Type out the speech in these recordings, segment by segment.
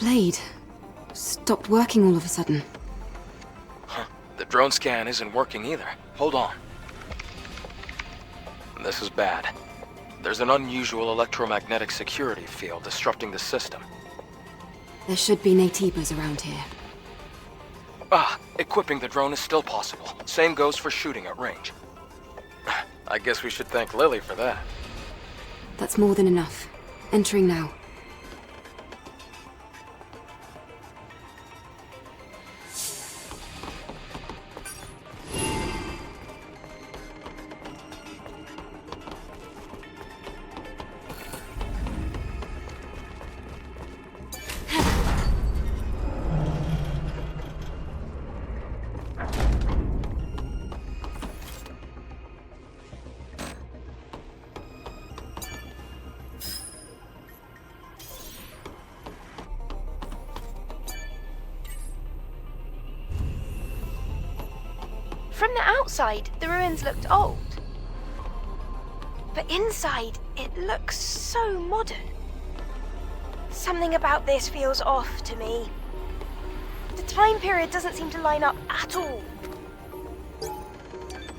blade stopped working all of a sudden. Huh. The drone scan isn't working either. Hold on. This is bad. There's an unusual electromagnetic security field disrupting the system. There should be Natiibas around here. Ah, equipping the drone is still possible. Same goes for shooting at range. I guess we should thank Lily for that. That's more than enough. Entering now. From the outside, the ruins looked old. But inside, it looks so modern. Something about this feels off to me. The time period doesn't seem to line up at all.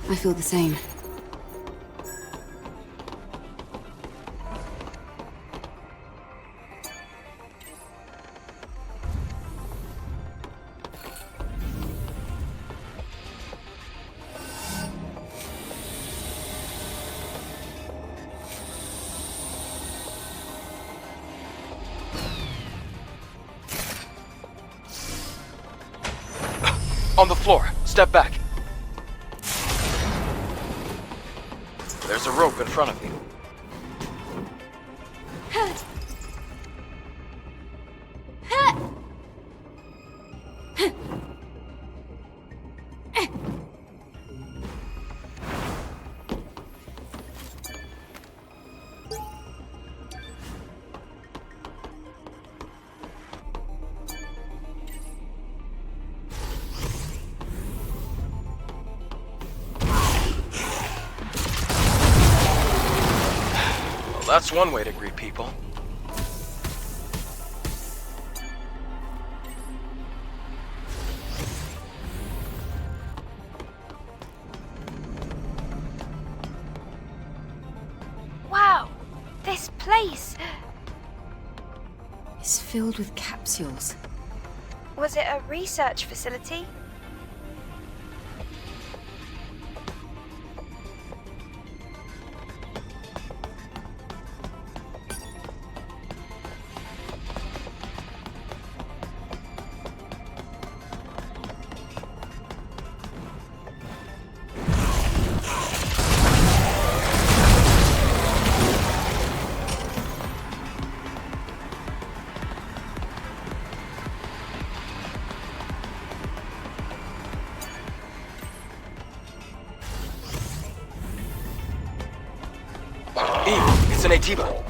I feel the same. On the floor. Step back. There's a rope in front of you. That's one way to greet people. Wow, this place. It's filled with capsules. Was it a research facility? It's an Natiiba.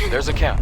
There's a count.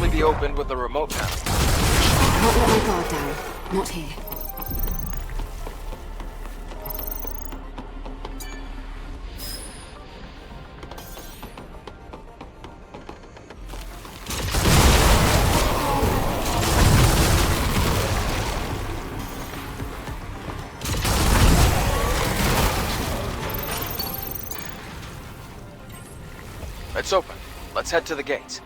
Be opened with the remote panel. Can't let my guard down. Not here. It's open. Let's head to the gates.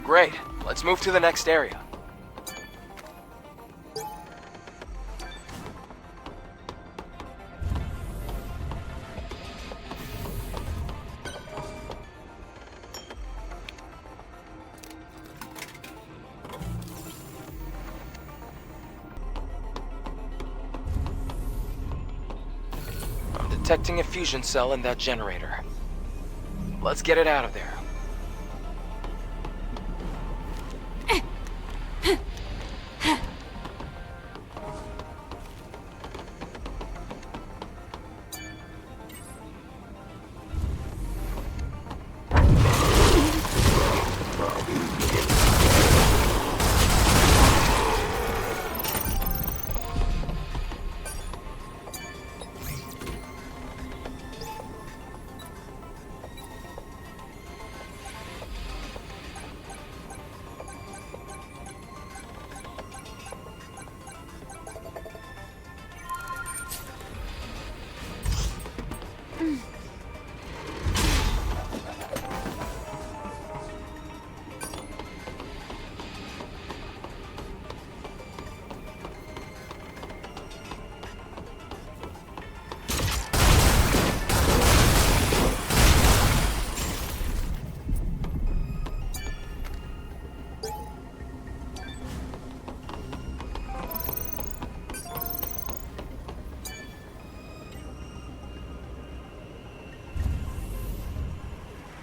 Great. Let's move to the next area. I'm detecting a fusion cell in that generator. Let's get it out of there.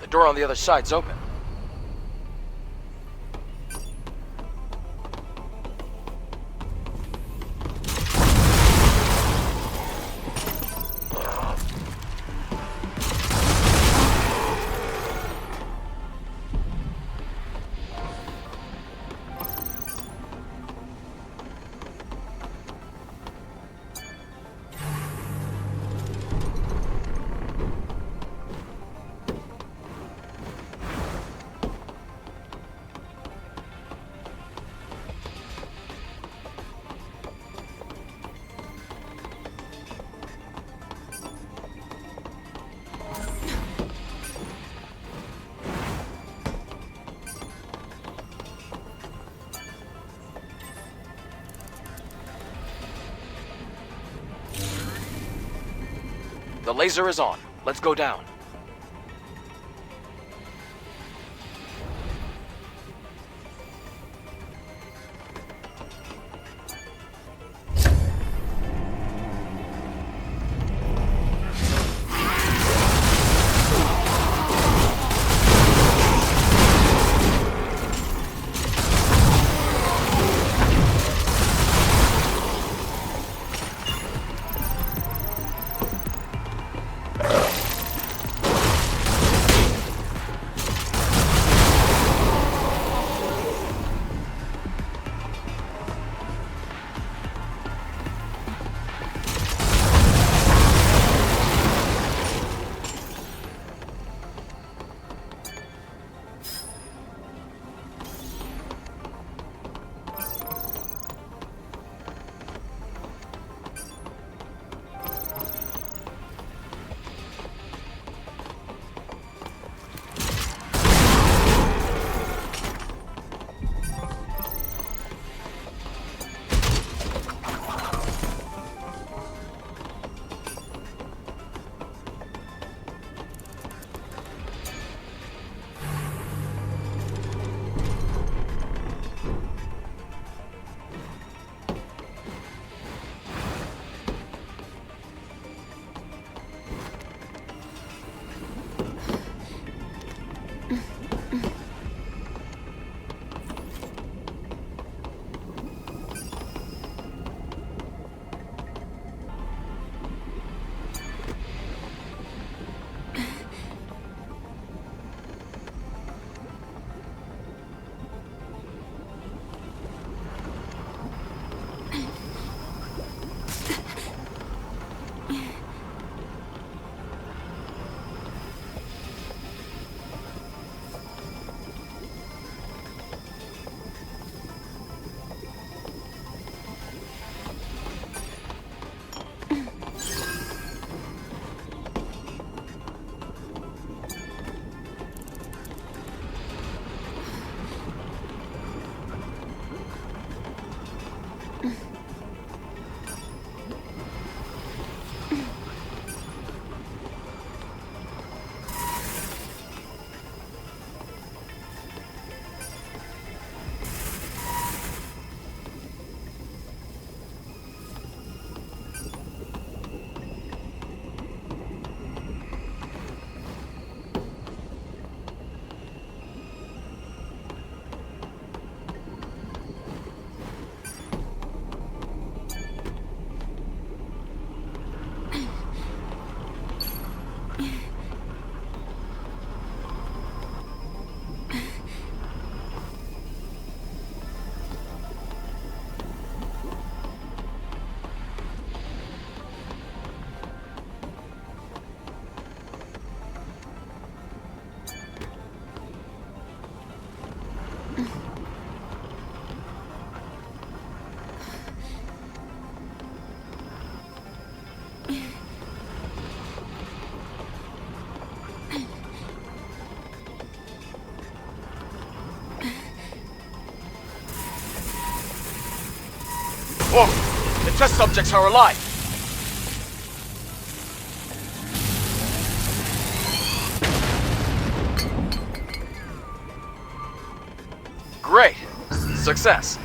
The door on the other side's open. The laser is on. Let's go down. Whoa! The test subjects are alive! Great! Success!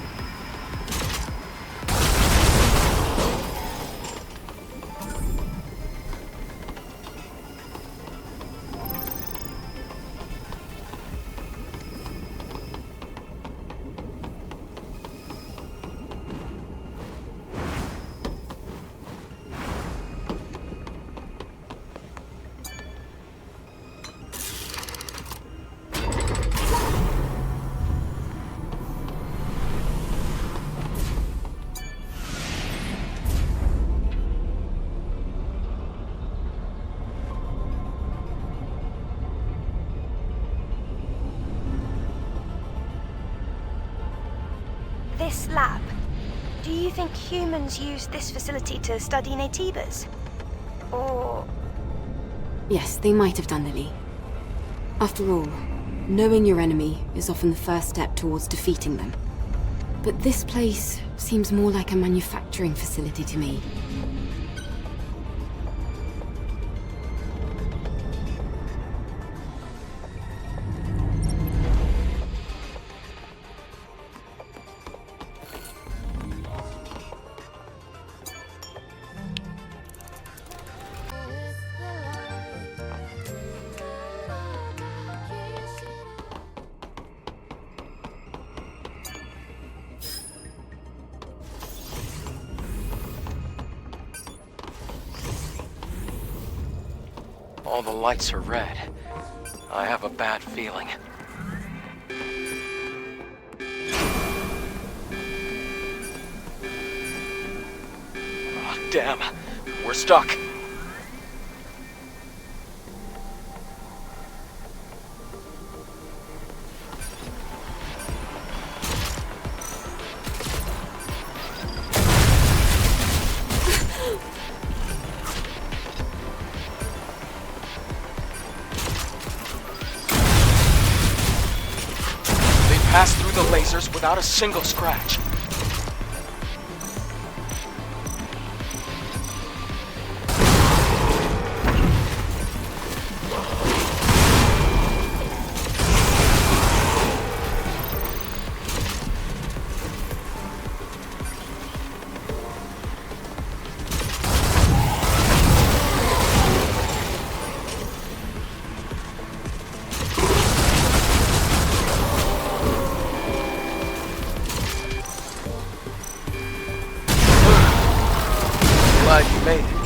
This lab. Do you think humans use this facility to study Natives? Or... Yes, they might have done, Lily. After all, knowing your enemy is often the first step towards defeating them. But this place seems more like a manufacturing facility to me. All the lights are red. I have a bad feeling. Oh, damn. We're stuck. Passed through the lasers without a single scratch. Glad you made it.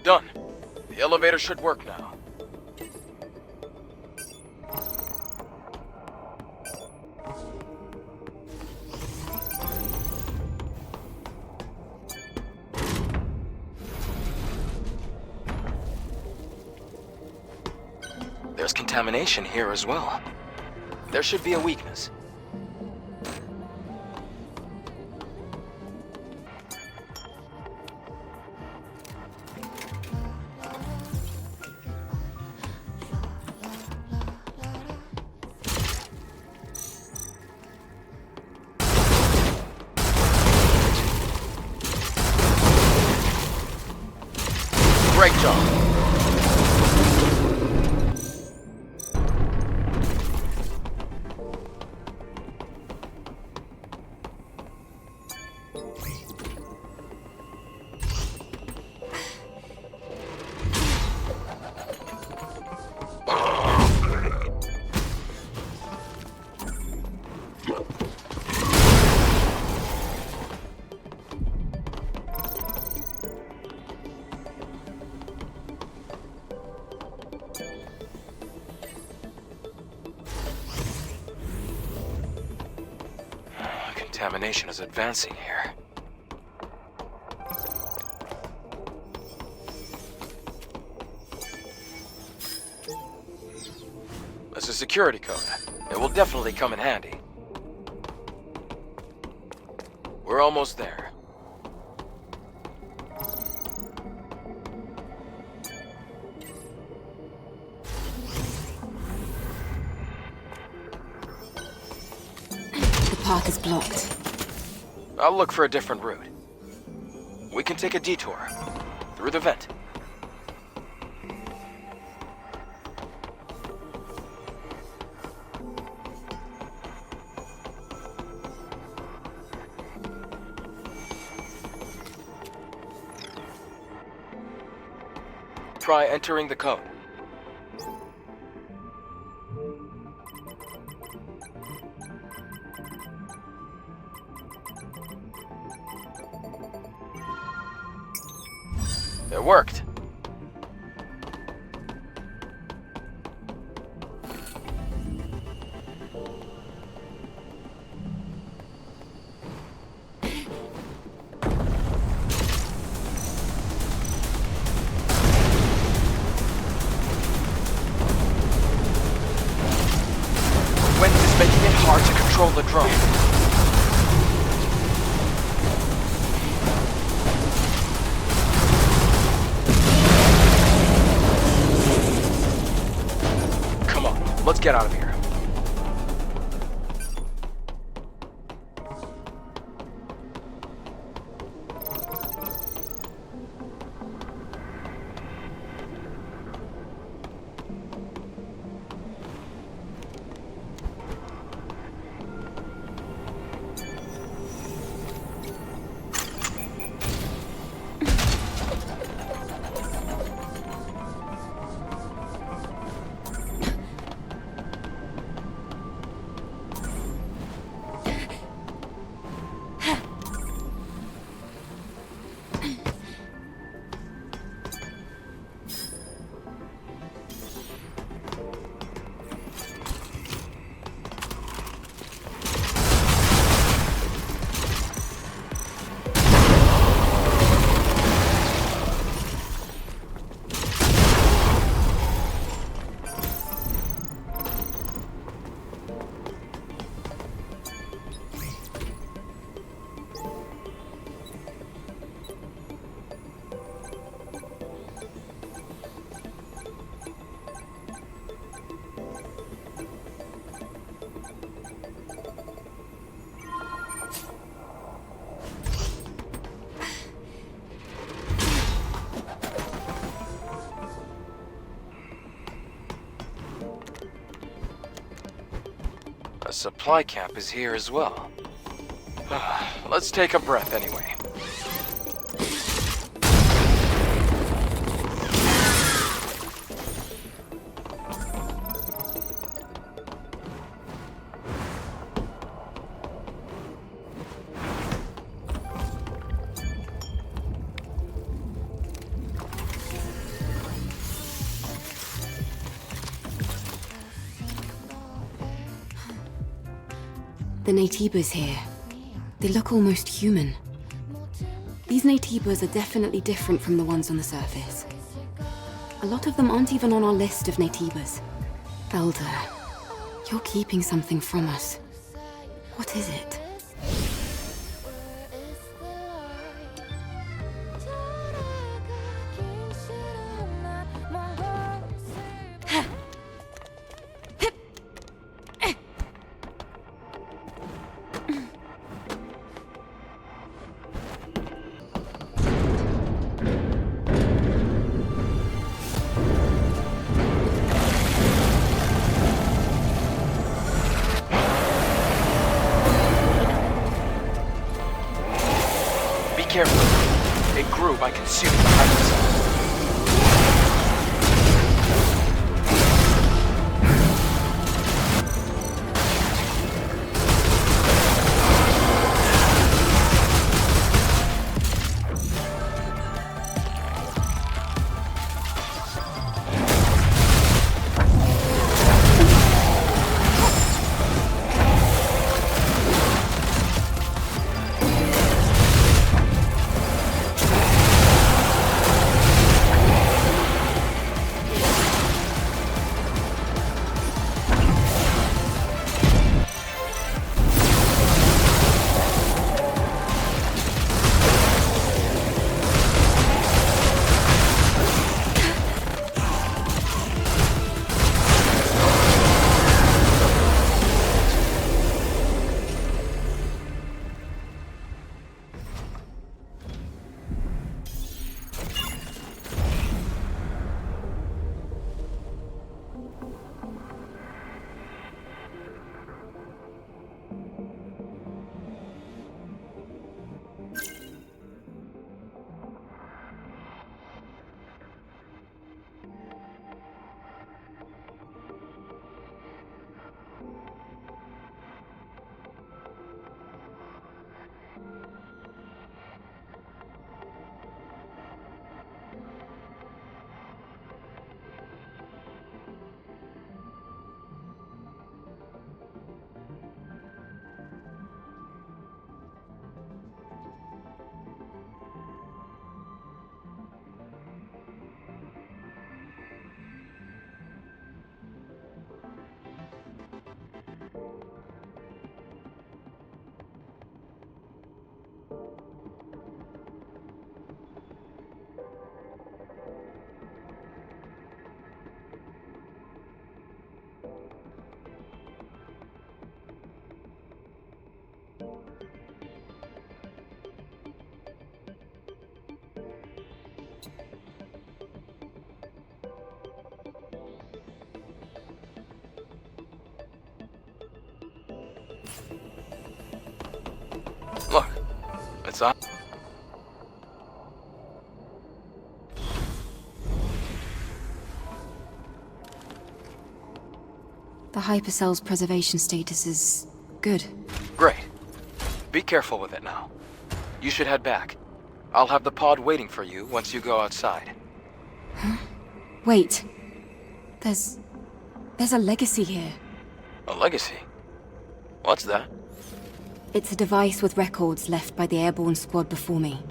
Done. The elevator should work now. There's contamination here as well. There should be a weakness. contamination is advancing here. That's a security code. It will definitely come in handy. We're almost there. The path is blocked. I'll look for a different route. We can take a detour through the vent. Try entering the code. It worked. Wind is making it hard to control the drone. Come on, let's get out of here. A supply camp is here as well. Let's take a breath anyway. The Naytibas here. They look almost human. These Naytibas are definitely different from the ones on the surface. A lot of them aren't even on our list of Naytibas. Elder, you're keeping something from us. What is it? Careful. It grew by consuming the hypersol. It's on. The hypercell's preservation status is good. Great. Be careful with it now. You should head back. I'll have the pod waiting for you once you go outside. Huh? Wait. There's a legacy here. A legacy? What's that? It's a device with records left by the airborne squad before me.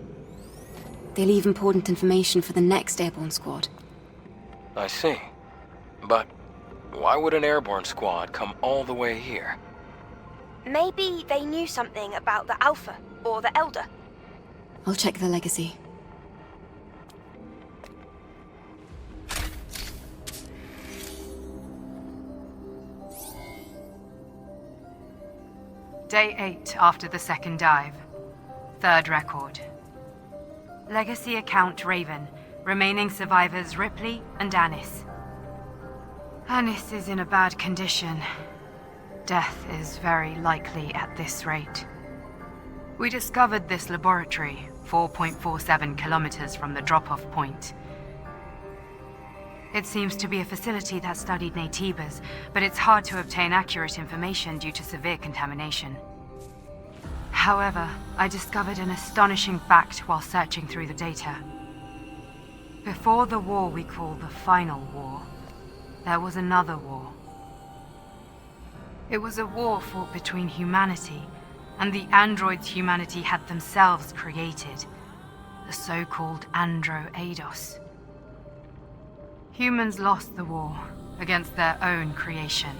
They leave important information for the next airborne squad. I see. But why would an airborne squad come all the way here? Maybe they knew something about the Alpha or the Elder. I'll check the legacy. Day 8 after the second dive. Third record. Legacy account Raven. Remaining survivors Ripley and Anis. Anis is in a bad condition. Death is very likely at this rate. We discovered this laboratory 4.47 kilometers from the drop-off point. It seems to be a facility that studied Naytibas, but it's hard to obtain accurate information due to severe contamination. However, I discovered an astonishing fact while searching through the data. Before the war we call the Final War, there was another war. It was a war fought between humanity and the androids humanity had themselves created, the so-called Andro-Eidos. Humans lost the war against their own creation.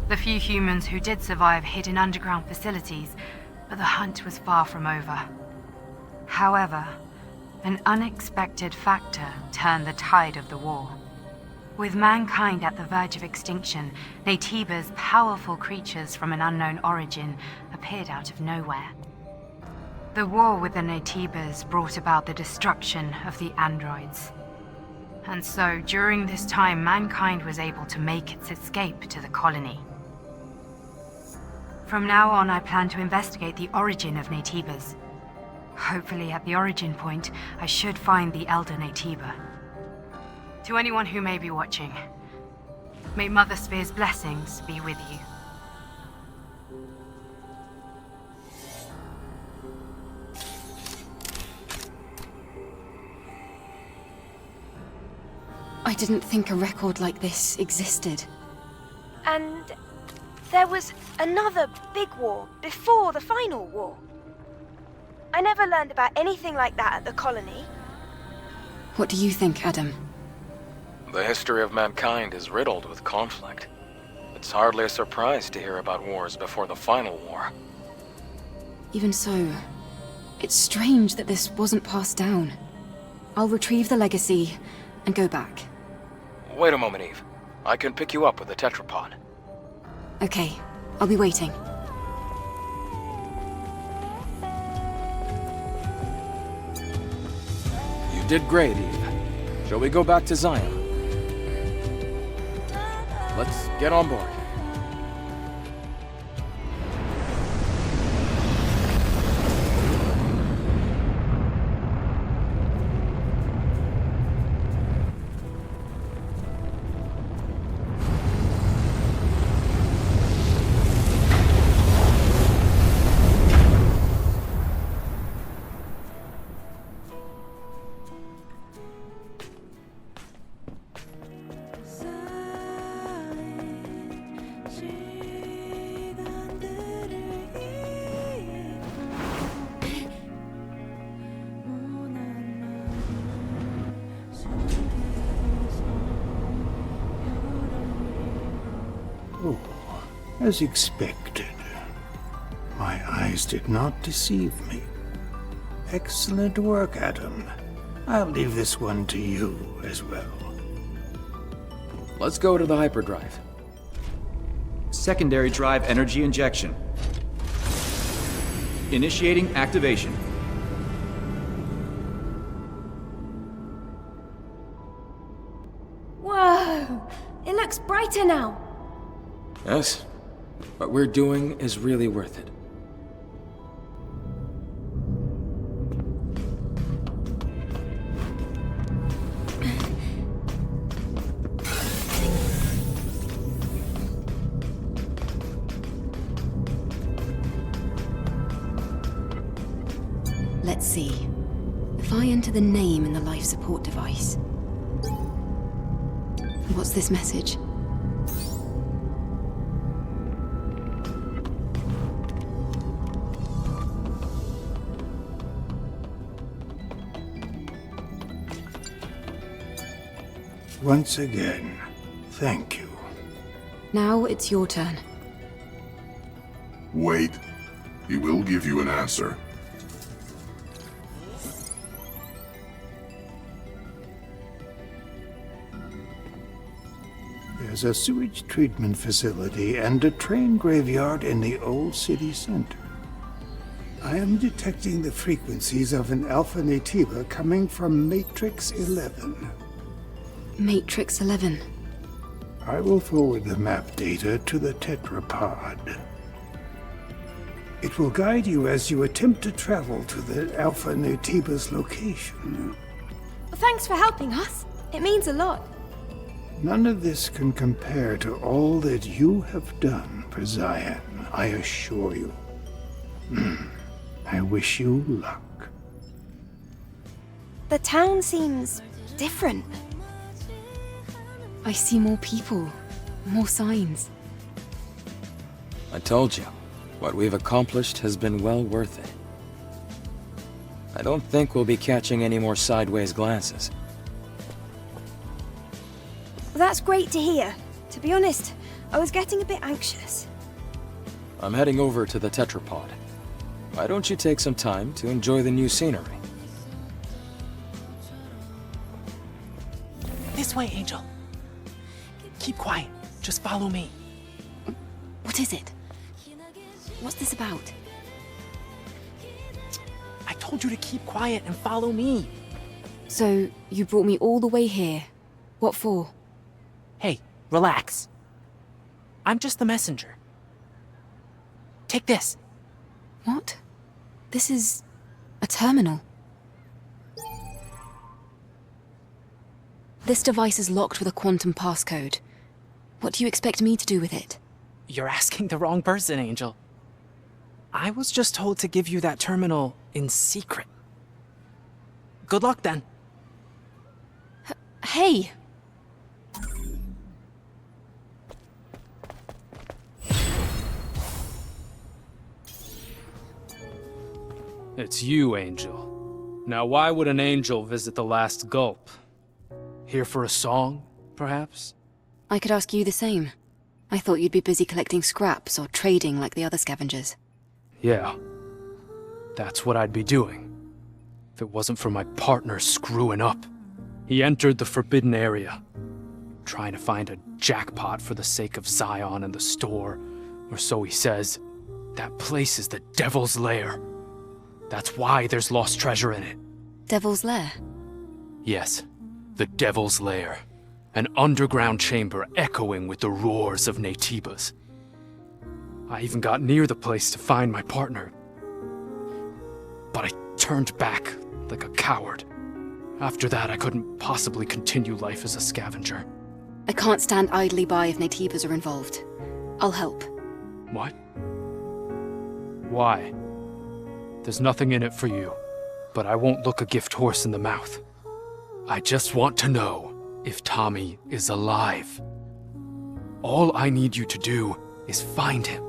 The few humans who did survive hid in underground facilities, but the hunt was far from over. However, an unexpected factor turned the tide of the war. With mankind at the verge of extinction, Naytibas, powerful creatures from an unknown origin, appeared out of nowhere. The war with the Naytibas brought about the destruction of the androids. And so, during this time, mankind was able to make its escape to the colony. From now on, I plan to investigate the origin of Naytibas. Hopefully, at the origin point, I should find the Elder Naytiba. To anyone who may be watching, may Mother Sphere's blessings be with you. I didn't think a record like this existed. And there was another big war before the Final War. I never learned about anything like that at the colony. What do you think, Adam? The history of mankind is riddled with conflict. It's hardly a surprise to hear about wars before the Final War. Even so, it's strange that this wasn't passed down. I'll retrieve the legacy and go back. Wait a moment, Eve. I can pick you up with the tetrapod. Okay, I'll be waiting. You did great, Eve. Shall we go back to Zion? Let's get on board. Oh, as expected. My eyes did not deceive me. Excellent work, Adam. I'll leave this one to you as well. Let's go to the hyperdrive. Secondary drive energy injection. Initiating activation. Whoa! It looks brighter now. Yes. What we're doing is really worth it. see. If I enter the name in the life support device... What's this message? Once again, thank you. Now it's your turn. Wait. He will give you an answer. There's a sewage treatment facility and a train graveyard in the old city center. I am detecting the frequencies of an alpha nativa coming from Matrix 11. Matrix 11. I will forward the map data to the tetrapod. It will guide you as you attempt to travel to the Alpha Nativa's location. Thanks for helping us. It means a lot. None of this can compare to all that you have done for Zion, I assure you. I wish you luck. The town seems different. I see more people, more signs. I told you, what we've accomplished has been well worth it. I don't think we'll be catching any more sideways glances. That's great to hear. To be honest, I was getting a bit anxious. I'm heading over to the tetrapod. Why don't you take some time to enjoy the new scenery? This way, Angel. Keep quiet. Just follow me. What is it? What's this about? I told you to keep quiet and follow me. So, you brought me all the way here. What for? Hey, relax. I'm just the messenger. Take this. What? This is... a terminal. This device is locked with a quantum passcode. What do you expect me to do with it? You're asking the wrong person, Angel. I was just told to give you that terminal in secret. Good luck, then. Hey! It's you, Angel. Now why would an angel visit the last gulp? Here for a song, perhaps? I could ask you the same. I thought you'd be busy collecting scraps or trading like the other scavengers. Yeah. That's what I'd be doing. If it wasn't for my partner screwing up. He entered the forbidden area, trying to find a jackpot for the sake of Zion and the store, or so he says. That place is the Devil's Lair. That's why there's lost treasure in it. Devil's Lair? Yes, the Devil's Lair. An underground chamber echoing with the roars of Natibas. I even got near the place to find my partner. But I turned back like a coward. After that, I couldn't possibly continue life as a scavenger. I can't stand idly by if Natibas are involved. I'll help. What? Why? There's nothing in it for you, but I won't look a gift horse in the mouth. I just want to know if Tommy is alive. All I need you to do is find him.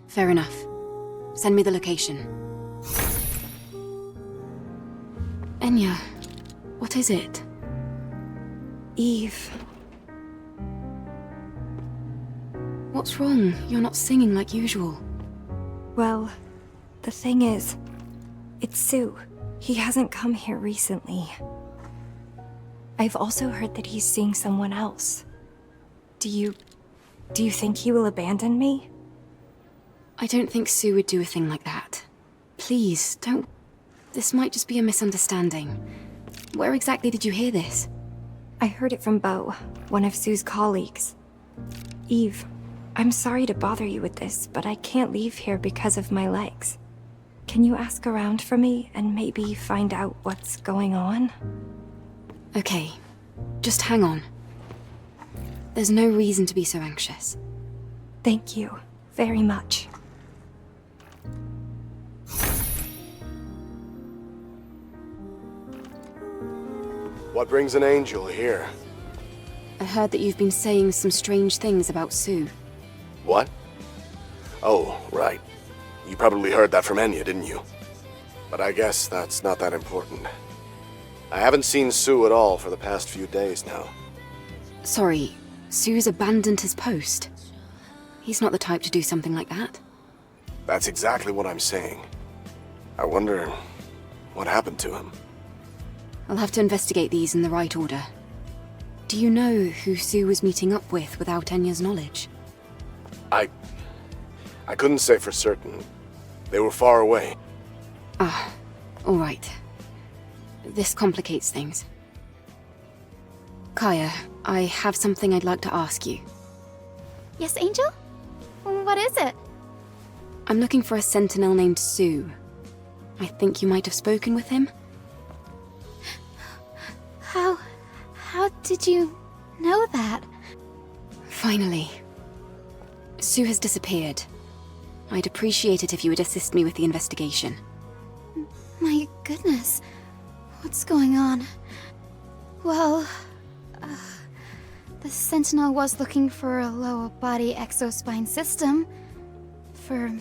Fair enough. Send me the location. Enya, what is it? Eve. What's wrong? You're not singing like usual. Well, the thing is, it's Sue. He hasn't come here recently. I've also heard that he's seeing someone else. Do you think he will abandon me? I don't think Sue would do a thing like that. Please, don't... This might just be a misunderstanding. Where exactly did you hear this? I heard it from Beau, one of Sue's colleagues. Eve, I'm sorry to bother you with this, but I can't leave here because of my legs. Can you ask around for me and maybe find out what's going on? Okay, just hang on. There's no reason to be so anxious. Thank you very much. What brings an angel here? I heard that you've been saying some strange things about Sue. What? Oh, right. You probably heard that from Enya, didn't you? But I guess that's not that important. I haven't seen Sue at all for the past few days now. Sorry, Sue's abandoned his post. He's not the type to do something like that. That's exactly what I'm saying. I wonder what happened to him. I'll have to investigate these in the right order. Do you know who Sue was meeting up with without Enya's knowledge? I couldn't say for certain. They were far away. Ah, all right. This complicates things. Kaya, I have something I'd like to ask you. Yes, Angel? What is it? I'm looking for a sentinel named Sue. I think you might have spoken with him. How did you know that? Finally. Sue has disappeared. I'd appreciate it if you would assist me with the investigation. My goodness. What's going on? Well, the Sentinel was looking for a lower body exospine system for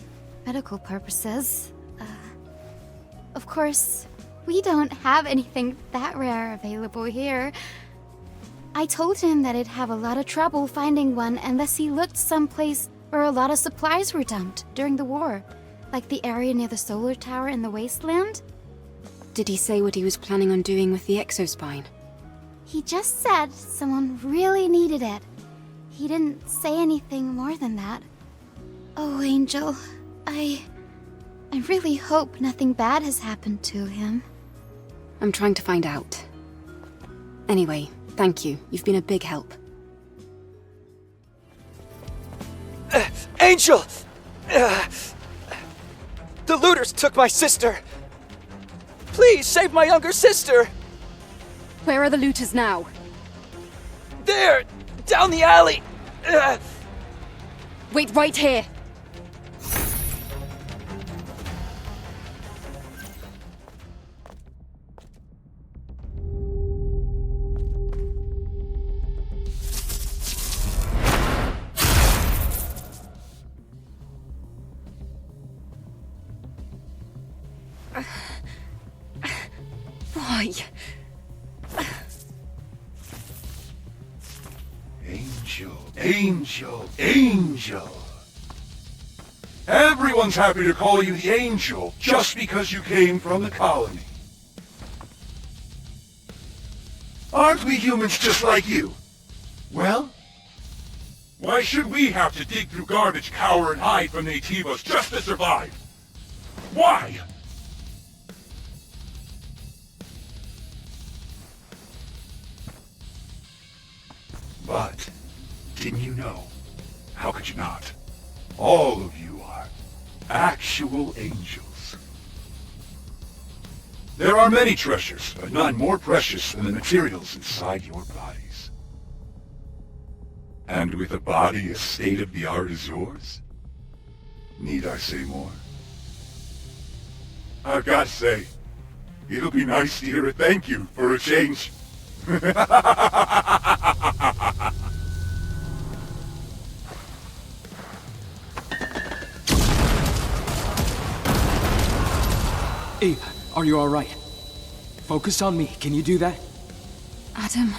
medical purposes. Of course, we don't have anything that rare available here. I told him that he'd have a lot of trouble finding one unless he looked someplace where a lot of supplies were dumped during the war, like the area near the solar tower in the wasteland. Did he say what he was planning on doing with the exospine? He just said someone really needed it. He didn't say anything more than that. Oh, Angel, I really hope nothing bad has happened to him. I'm trying to find out. Anyway, thank you. You've been a big help. Angel! The looters took my sister! Please, save my younger sister! Where are the looters now? There! Down the alley! Wait right here! Why? Angel. Everyone's happy to call you the Angel just because you came from the colony. Aren't we humans just like you? Well, why should we have to dig through garbage, cower, and hide from nativos just to survive? Why? But, didn't you know? How could you not? All of you are actual angels. There are many treasures, but none more precious than the materials inside your bodies. And with a body as state-of-the-art as yours, need I say more? I've got to say, it'll be nice to hear a thank you for a change. Eve, are you alright? Focus on me, can you do that? Adam...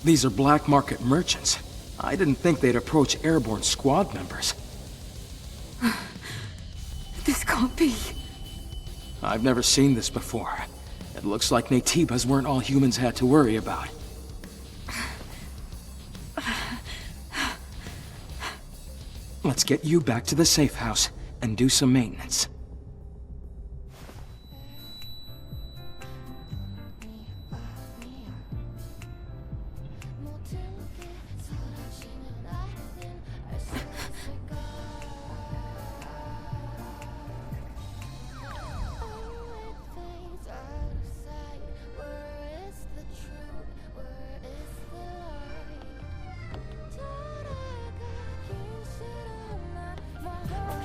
These are black market merchants. I didn't think they'd approach airborne squad members. This can't be... I've never seen this before. It looks like Natibas weren't all humans had to worry about. Let's get you back to the safe house and do some maintenance.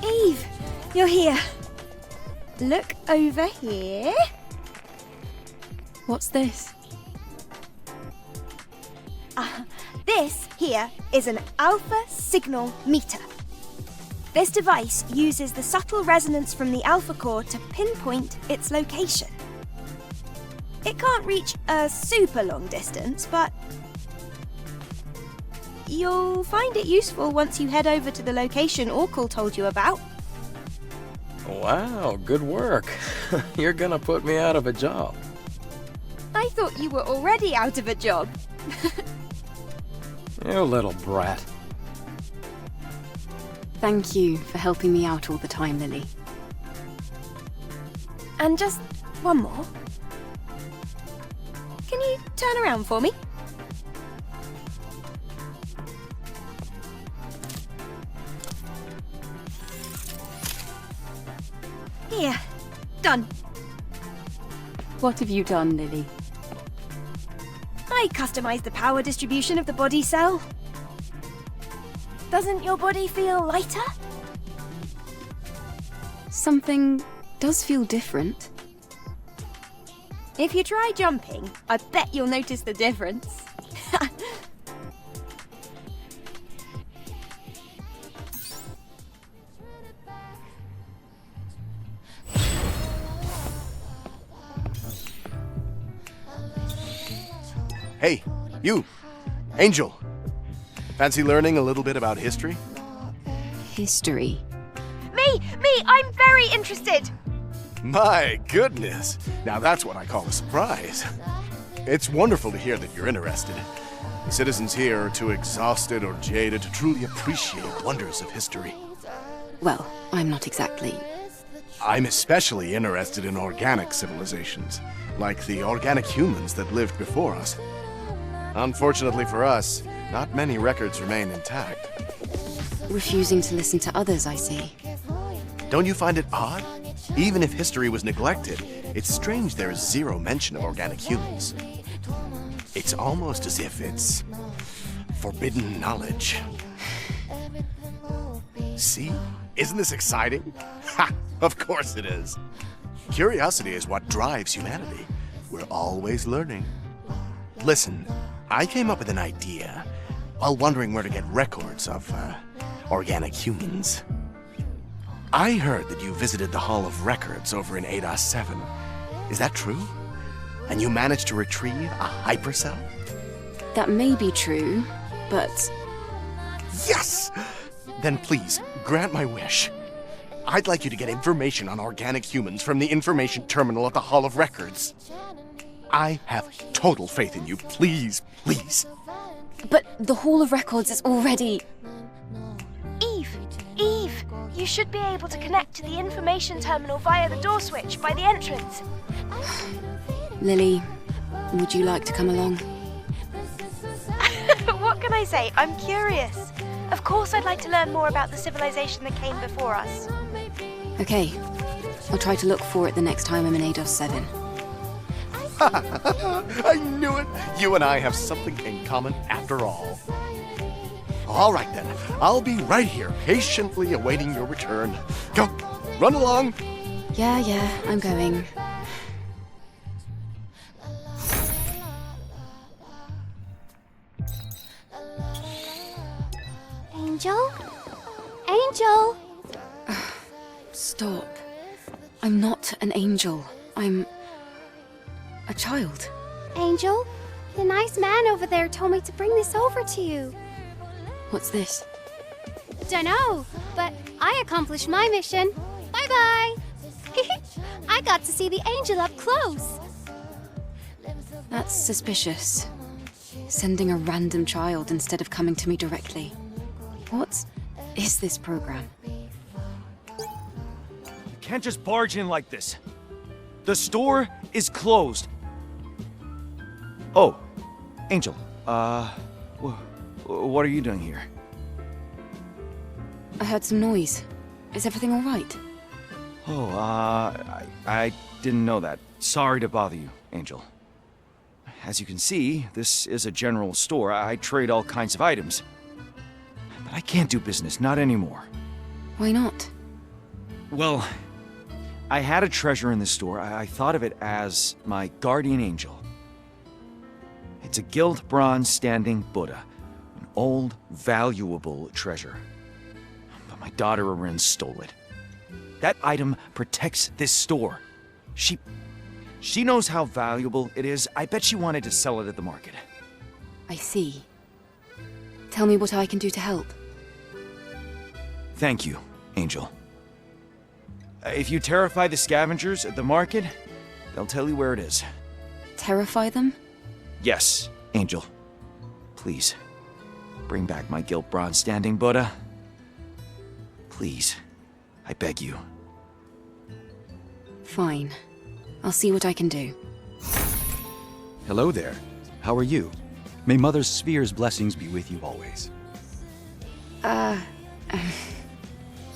Eve, you're here. Look over here. What's this? This here is an alpha signal meter. This device uses the subtle resonance from the alpha core to pinpoint its location. It can't reach a super long distance, but you'll find it useful once you head over to the location Orkul told you about. Wow, good work. You're gonna put me out of a job. I thought you were already out of a job. You little brat. Thank you for helping me out all the time, Lily. And just one more. Can you turn around for me? Here. Done. What have you done, Lily? I customized the power distribution of the body cell. Doesn't your body feel lighter? Something does feel different. If you try jumping, I bet you'll notice the difference. Hey, you! Angel! Fancy learning a little bit about history? History. Me! I'm very interested! My goodness! Now that's what I call a surprise. It's wonderful to hear that you're interested. The citizens here are too exhausted or jaded to truly appreciate wonders of history. Well, I'm not exactly. I'm especially interested in organic civilizations, like the organic humans that lived before us. Unfortunately for us, not many records remain intact. Refusing to listen to others, I see. Don't you find it odd? Even if history was neglected, it's strange there is zero mention of organic humans. It's almost as if it's forbidden knowledge. See? Isn't this exciting? Ha! Of course it is. Curiosity is what drives humanity. We're always learning. Listen, I came up with an idea while wondering where to get records of organic humans. I heard that you visited the Hall of Records over in ALTESS 7. Is that true? And you managed to retrieve a hypercell? That may be true, but... Yes! Then please, grant my wish. I'd like you to get information on organic humans from the information terminal at the Hall of Records. I have total faith in you. Please, please. But the Hall of Records is already... Eve, you should be able to connect to the information terminal via the door switch by the entrance. Lily, would you like to come along? What can I say? I'm curious. Of course I'd like to learn more about the civilization that came before us. Okay. I'll try to look for it the next time I'm in ALTESS 7. I knew it! You and I have something in common after all. All right then, I'll be right here, patiently awaiting your return. Go, run along! Yeah, I'm going. Angel? Angel! Stop. I'm not an angel. I'm... a child. Angel, the nice man over there told me to bring this over to you. What's this? Dunno, but I accomplished my mission. Bye-bye! I got to see the angel up close. That's suspicious. Sending a random child instead of coming to me directly. What is this program? You can't just barge in like this. The store is closed. Oh, Angel, what are you doing here? I heard some noise. Is everything all right? Oh, I didn't know that. Sorry to bother you, Angel. As you can see, this is a general store. I trade all kinds of items. But I can't do business, not anymore. Why not? Well, I had a treasure in the store. I thought of it as my guardian angel. It's a gilt bronze standing Buddha. An old, valuable treasure. But my daughter Arin stole it. That item protects this store. She knows how valuable it is. I bet she wanted to sell it at the market. I see. Tell me what I can do to help. Thank you, Angel. If you terrify the scavengers at the market, they'll tell you where it is. Terrify them? Yes, Angel. Please, bring back my gilt bronze standing Buddha. Please, I beg you. Fine. I'll see what I can do. Hello there. How are you? May Mother Sphere's blessings be with you always.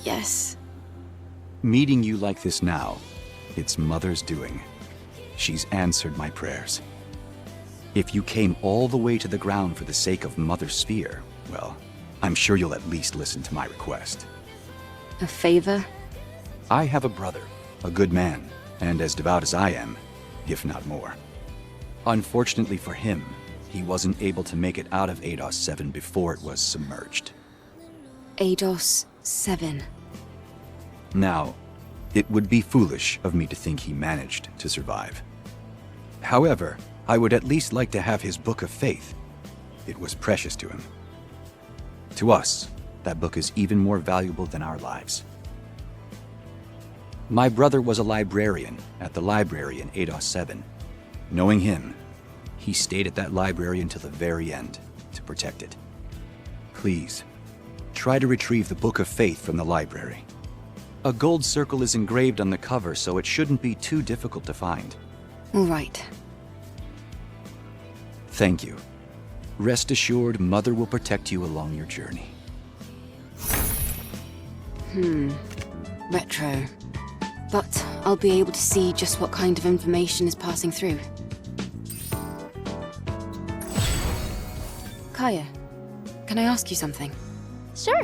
Yes. Meeting you like this now, it's Mother's doing. She's answered my prayers. If you came all the way to the ground for the sake of Mother Sphere, well, I'm sure you'll at least listen to my request. A favor? I have a brother, a good man, and as devout as I am, if not more. Unfortunately for him, he wasn't able to make it out of ALTESS 7 before it was submerged. ALTESS 7. Now, it would be foolish of me to think he managed to survive. However, I would at least like to have his Book of Faith. It was precious to him. To us, that book is even more valuable than our lives. My brother was a librarian at the library in ALTESS 7. Knowing him, he stayed at that library until the very end to protect it. Please, try to retrieve the Book of Faith from the library. A gold circle is engraved on the cover, so it shouldn't be too difficult to find. All right. Thank you. Rest assured, Mother will protect you along your journey. Retro. But I'll be able to see just what kind of information is passing through. Kaya, can I ask you something? Sure.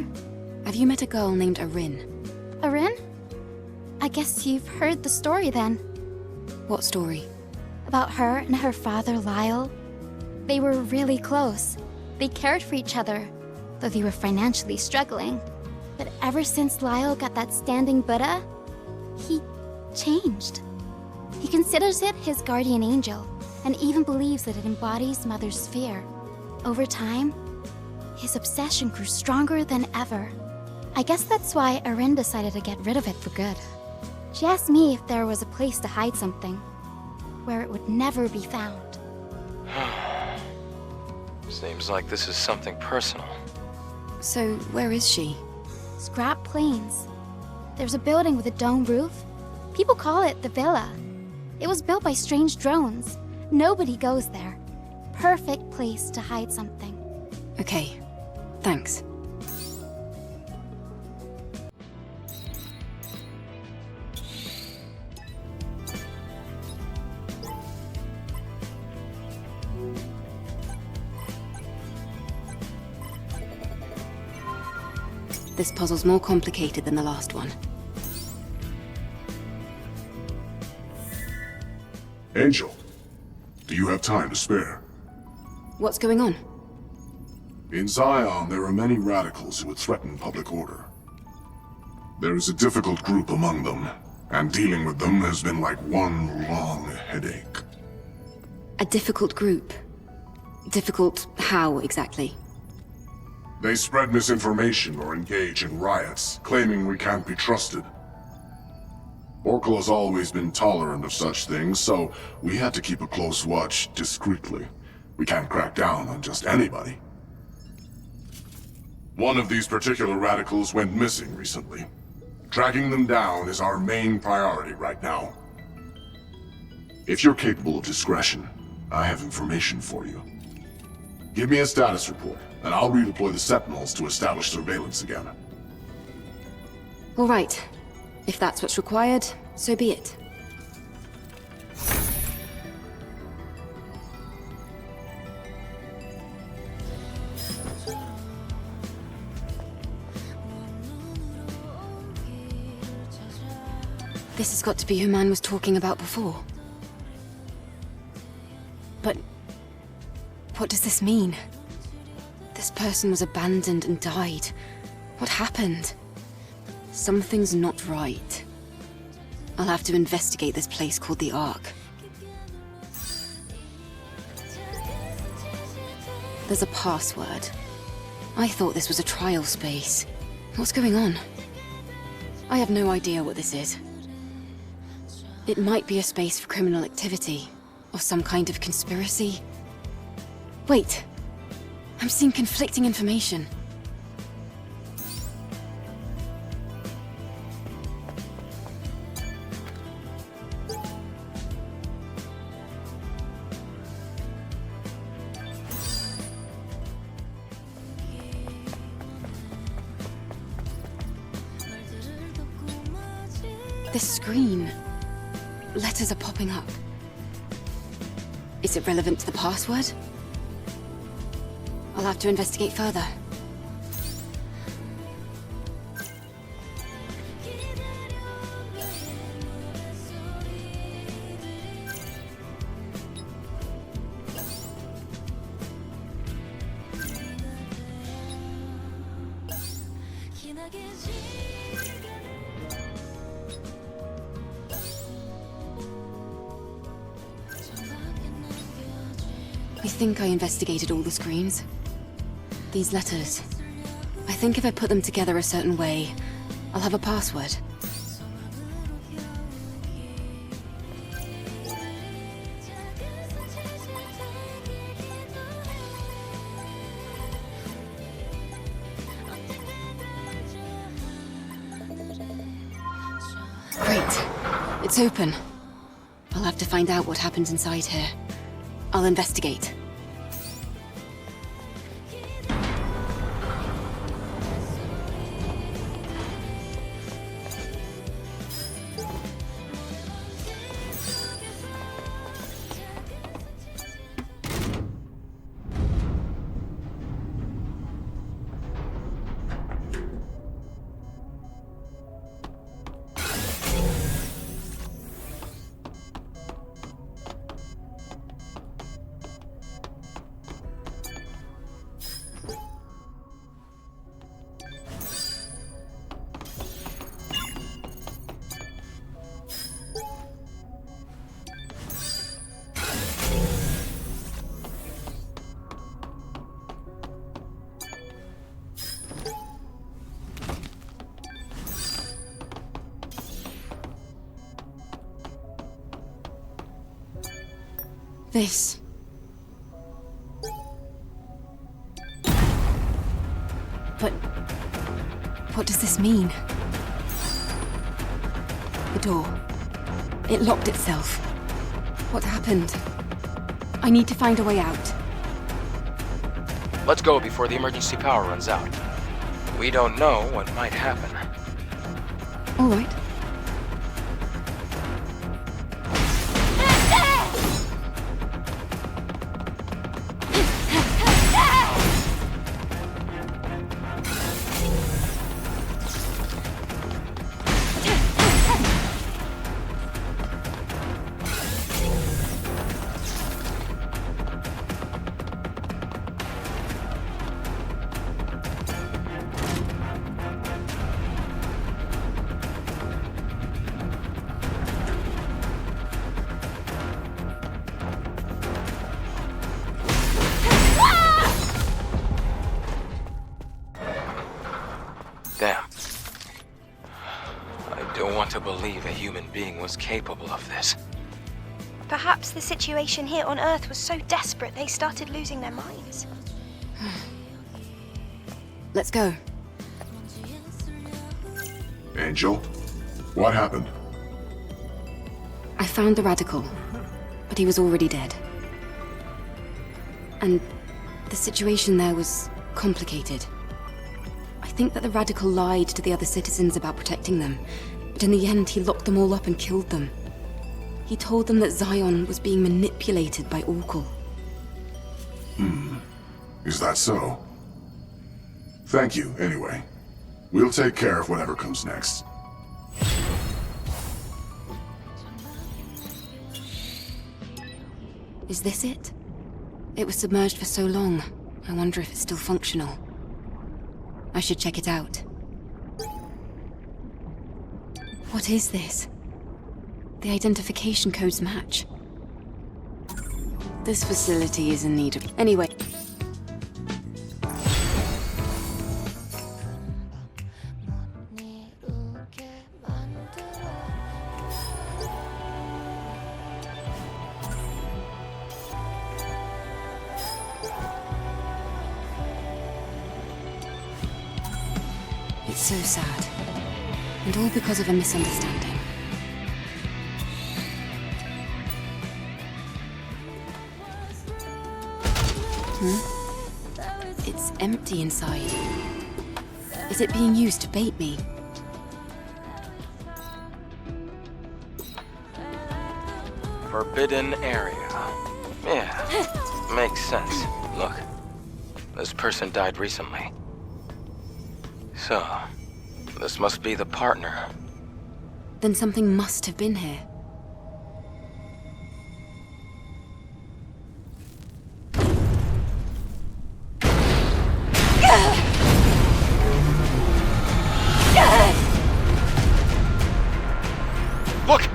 Have you met a girl named Arin? Arin? I guess you've heard the story then. What story? About her and her father, Lyle. They were really close. They cared for each other, though they were financially struggling. But ever since Lyle got that standing Buddha, he changed. He considers it his guardian angel, and even believes that it embodies Mother's sphere. Over time, his obsession grew stronger than ever. I guess that's why Arin decided to get rid of it for good. She asked me if there was a place to hide something, where it would never be found. Seems like this is something personal. So, where is she? Scrap Plains. There's a building with a dome roof. People call it the Villa. It was built by strange drones. Nobody goes there. Perfect place to hide something. Okay. Thanks. This puzzle's more complicated than the last one. Angel, do you have time to spare? What's going on? In XION, there are many radicals who would threaten public order. There is a difficult group among them, and dealing with them has been like one long headache. A difficult group? Difficult how, exactly? They spread misinformation or engage in riots, claiming we can't be trusted. Oracle has always been tolerant of such things, so we had to keep a close watch discreetly. We can't crack down on just anybody. One of these particular radicals went missing recently. Tracking them down is our main priority right now. If you're capable of discretion, I have information for you. Give me a status report, and I'll redeploy the Sentinels to establish surveillance again. All right. If that's what's required, so be it. This has got to be who Man was talking about before. But What does this mean? This person was abandoned and died. What happened? Something's not right. I'll have to investigate this place called the Ark. There's a password. I thought this was a trial space. What's going on? I have no idea what this is. It might be a space for criminal activity, or some kind of conspiracy. Wait! I'm seeing conflicting information. This screen. Letters are popping up. Is it relevant to the password? I'll have to investigate further. I think I investigated all the screens. These letters. I think if I put them together a certain way, I'll have a password. Great. It's open. I'll have to find out what happens inside here. I'll investigate. This. But what does this mean? The door. It locked itself. What happened? I need to find a way out. Let's go before the emergency power runs out. We don't know what might happen. All right. Damn. I don't want to believe a human being was capable of this. Perhaps the situation here on Earth was so desperate they started losing their minds. Let's go. Angel, what happened? I found the Radical, but he was already dead. And the situation there was complicated. I think that the Radical lied to the other citizens about protecting them, but in the end he locked them all up and killed them. He told them that XION was being manipulated by Orkul. Is that so? Thank you, anyway. We'll take care of whatever comes next. Is this it? It was submerged for so long. I wonder if it's still functional. I should check it out. What is this? The identification codes match. This facility is in need of... Anyway. It's so sad. And all because of a misunderstanding. It's empty inside. Is it being used to bait me? Forbidden area. Yeah, makes sense. Look, this person died recently. So, this must be the partner. Then something must have been here. Look!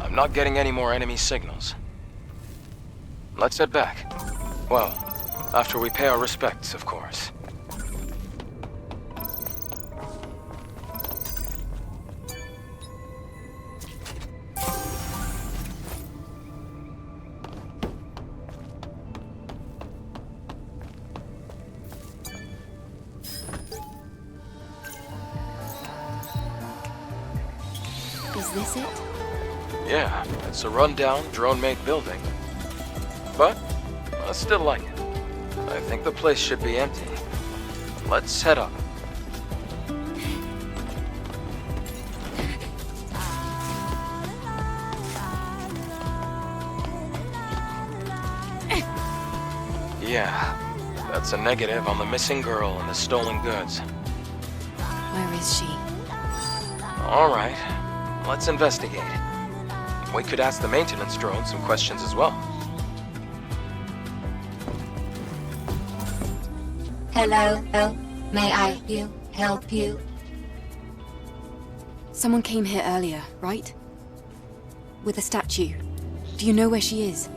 I'm not getting any more enemy signals. Let's head back. Well, after we pay our respects, of course. Is this it? Yeah, it's a rundown, drone-made building. But I still like it. I think the place should be empty. Let's head up. Yeah, that's a negative on the missing girl and the stolen goods. Where is she? All right, let's investigate. We could ask the maintenance drone some questions as well. Hello, may I help you? Someone came here earlier, right? With a statue. Do you know where she is?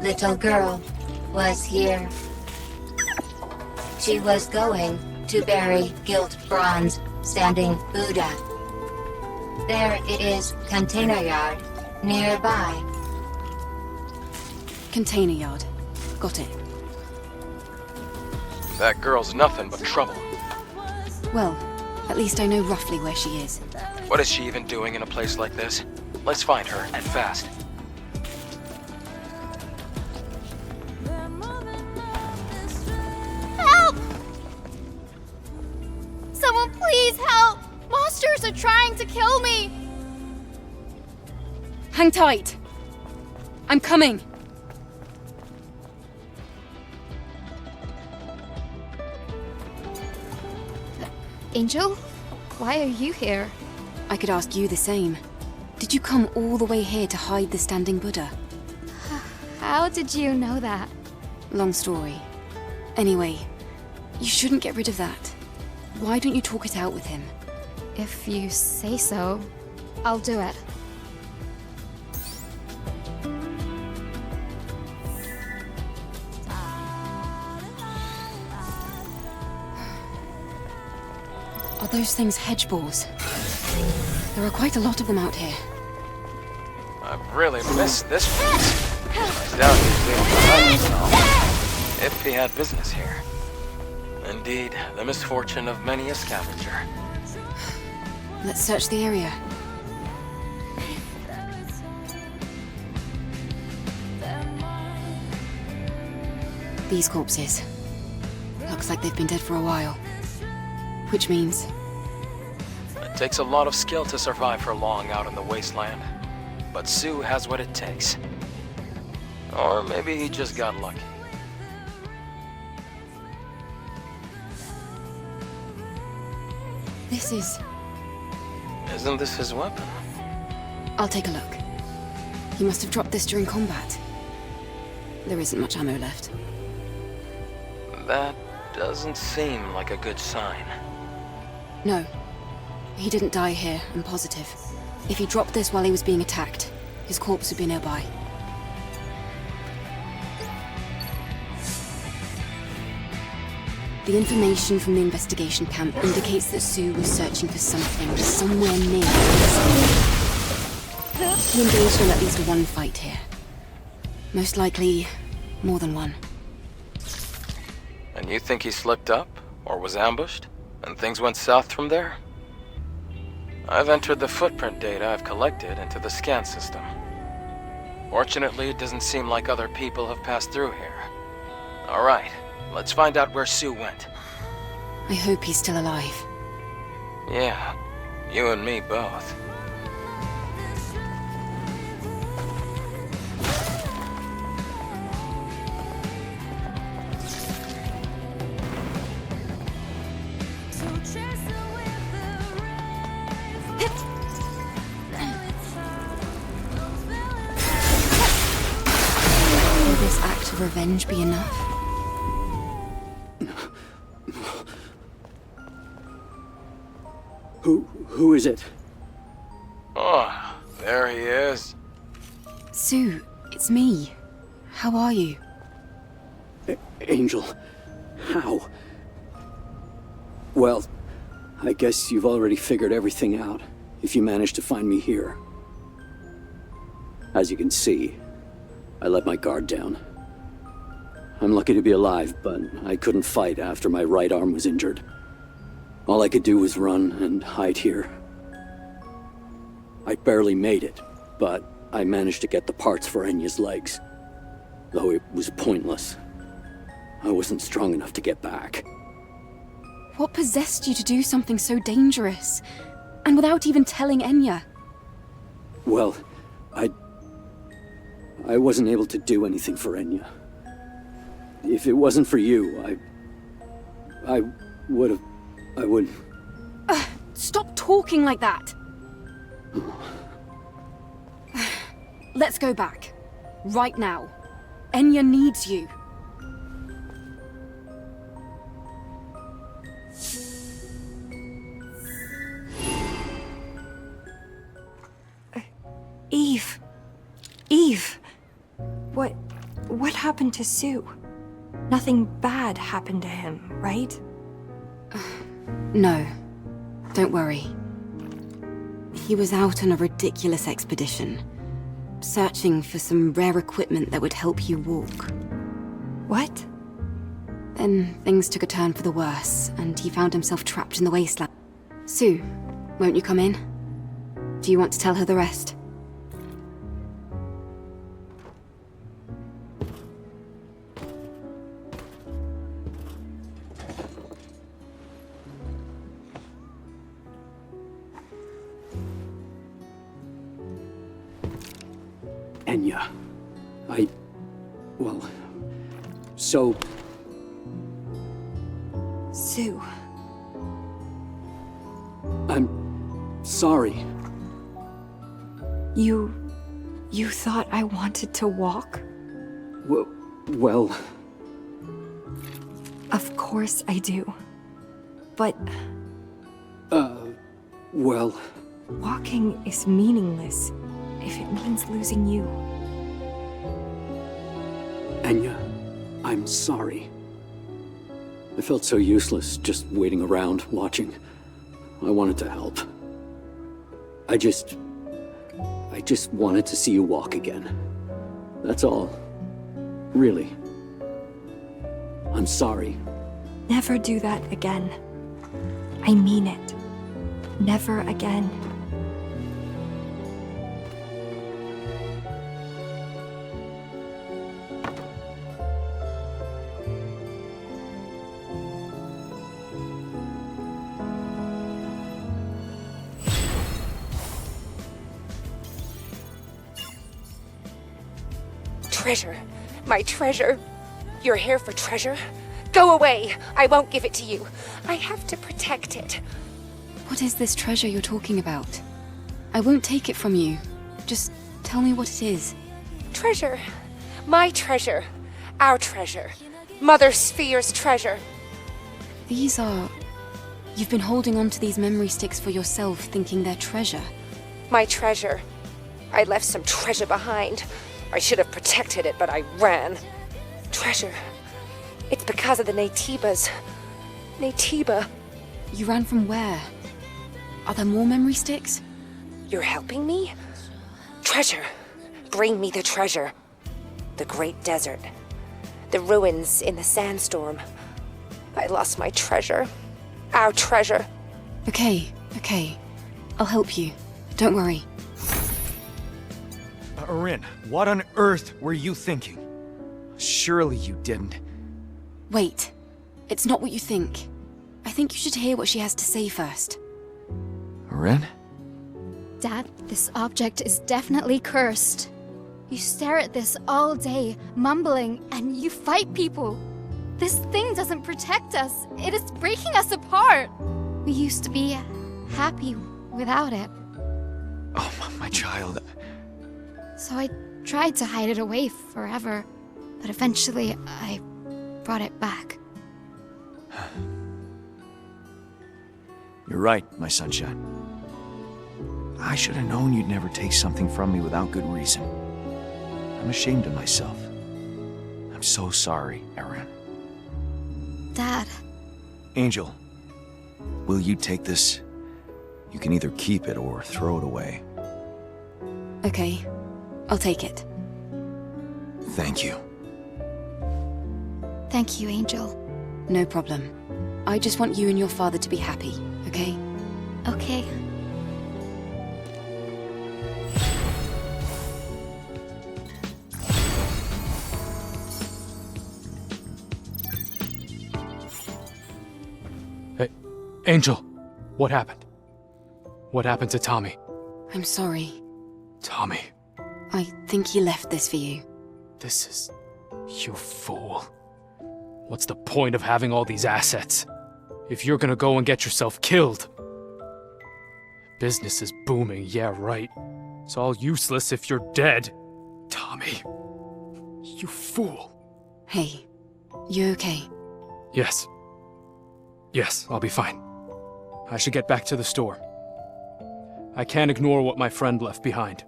Little girl was here. She was going to bury gilt bronze standing Buddha. There it is, container yard, nearby. Container yard. Got it. That girl's nothing but trouble. Well, at least I know roughly where she is. What is she even doing in a place like this? Let's find her, and fast. Help! Someone please help! Monsters are trying to kill me! Hang tight! I'm coming! Angel? Why are you here? I could ask you the same. Did you come all the way here to hide the standing Buddha? How did you know that? Long story. Anyway, you shouldn't get rid of that. Why don't you talk it out with him? If you say so, I'll do it. Are those things hedge boars? There are quite a lot of them out here. I've really missed this place. I doubt he'd be able to hide himself if he had business here. Indeed, the misfortune of many a scavenger. Let's search the area. These corpses. Looks like they've been dead for a while. Which means... It takes a lot of skill to survive for long out in the wasteland. But Sue has what it takes. Or maybe he just got lucky. This is... Isn't this his weapon? I'll take a look. He must have dropped this during combat. There isn't much ammo left. That doesn't seem like a good sign. No. He didn't die here, I'm positive. If he dropped this while he was being attacked, his corpse would be nearby. The information from the investigation camp indicates that Sue was searching for something somewhere near us. He engaged in at least one fight here. Most likely, more than one. And you think he slipped up, or was ambushed, and things went south from there? I've entered the footprint data I've collected into the scan system. Fortunately, it doesn't seem like other people have passed through here. Alright, let's find out where Sue went. I hope he's still alive. Yeah, you and me both. Will this act of revenge be enough? Who is it? Oh, there he is. Sue, it's me. How are you? Angel, how? Well, I guess you've already figured everything out, if you managed to find me here. As you can see, I let my guard down. I'm lucky to be alive, but I couldn't fight after my right arm was injured. All I could do was run and hide here. I barely made it, but I managed to get the parts for Enya's legs. Though it was pointless. I wasn't strong enough to get back. What possessed you to do something so dangerous? And without even telling Enya? Well, I wasn't able to do anything for Enya. If it wasn't for you, I would... Stop talking like that! Let's go back. Right now. Enya needs you. Eve. Eve. What happened to Sue? Nothing bad happened to him, right? No. Don't worry. He was out on a ridiculous expedition, searching for some rare equipment that would help you walk. What? Then things took a turn for the worse, and he found himself trapped in the wasteland. Sue, won't you come in? Do you want to tell her the rest? Enya. Well... So... Sue. I'm... sorry. You thought I wanted to walk? Well... course I do. But well... walking is meaningless if it means losing you. Anya, I'm sorry. I felt so useless just waiting around, watching. I wanted to help. I just wanted to see you walk again. That's all. Really. I'm sorry. Never do that again. I mean it. Never again. Treasure. My treasure. You're here for treasure? Go away! I won't give it to you. I have to protect it. What is this treasure you're talking about? I won't take it from you. Just tell me what it is. Treasure. My treasure. Our treasure. Mother Sphere's treasure. These are... You've been holding on to these memory sticks for yourself, thinking they're treasure. My treasure. I left some treasure behind. I should have protected it, but I ran. Treasure. It's because of the Naytibas. Naytiba. You ran from where? Are there more memory sticks? You're helping me? Treasure. Bring me the treasure. The Great Desert. The ruins in the sandstorm. I lost my treasure. Our treasure. Okay. I'll help you. Don't worry. Erin, what on earth were you thinking? Surely you didn't. Wait. It's not what you think. I think you should hear what she has to say first. Erin? Dad, this object is definitely cursed. You stare at this all day, mumbling, and you fight people. This thing doesn't protect us. It is breaking us apart. We used to be happy without it. Oh, my child. So I tried to hide it away forever, but eventually I brought it back. You're right, my sunshine. I should have known you'd never take something from me without good reason. I'm ashamed of myself. I'm so sorry, Erin. Dad. Angel, will you take this? You can either keep it or throw it away. Okay. I'll take it. Thank you. Thank you, Angel. No problem. I just want you and your father to be happy, okay? Okay. Hey, Angel, what happened? What happened to Tommy? I'm sorry. Tommy. I think he left this for you. This is... You fool. What's the point of having all these assets if you're gonna go and get yourself killed? Business is booming, yeah, right. It's all useless if you're dead. Tommy. You fool. Hey, you okay? Yes. Yes, I'll be fine. I should get back to the store. I can't ignore what my friend left behind.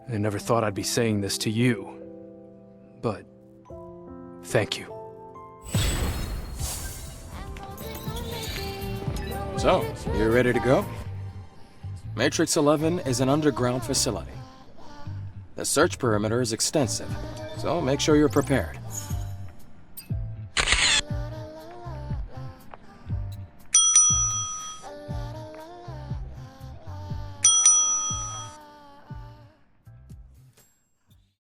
I never thought I'd be saying this to you, but thank you. So, you ready to go? Matrix 11 is an underground facility. The search perimeter is extensive, so make sure you're prepared.